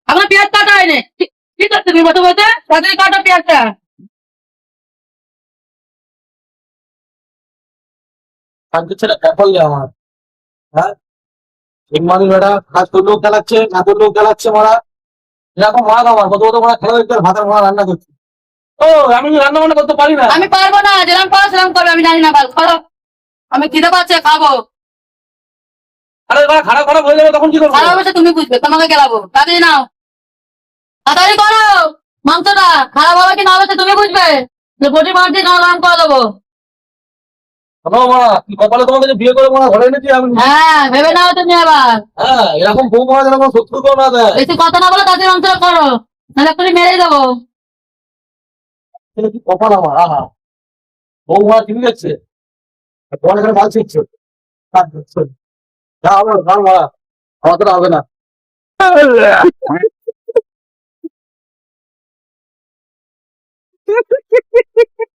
আমার পেঁয়াজ কাটা হয়নি। কি করছো তুমি বসে বসে? তাড়াতাড়ি কাটো পেঁয়াজটা। কাজ ছেলে ব্যাপারলে আমার, হ্যাঁ, ঠিক মানুষ বেটা কাজ করলেও খেলাচ্ছে, না করলেও খেলাচ্ছে মারা। এরকম মারা আমার কত কত মারা খেলা দেখতে ভাতের মারা রান্না করছে। ও আমি রান্না বান্না করতে পারি না। আমি পারবো না, যেরকম পারো সেরকম করবে, আমি জানি না বাল করো। আমি খিদে পাচ্ছে, খাবো। আরে এবার খারাপ খারাপ হয়ে যাবে তখন কি করবো? খারাপ হয়েছে তুমি বুঝবে, তোমাকে গেলাবো। তাড়াতাড়ি নাও, তাড়াতাড়ি করো। মাংসটা খারাপ হবে কি না হবে তুমি বুঝবে। যে বটি মারছি গরম করে দেবো। শোনো মারা, কি কপালে তোমাকে যে বিয়ে করে মারা ঘরে এনেছি আমি। হ্যাঁ, ভেবে নাও তুমি আবার। হ্যাঁ, এরকম বউ মারা যেন কোনো শত্রু কেউ না দেয়। বেশি কথা না বলে তাড়াতাড়ি মাংসটা করো, নাহলে তুমি মেরেই দেবো। এটা কি কপাল আমার, আহা, বউ মারা ঠিক যাচ্ছে, তোমার এখানে মাল ছিটছে। যা হবে গান মারা, আমার তো হবে না।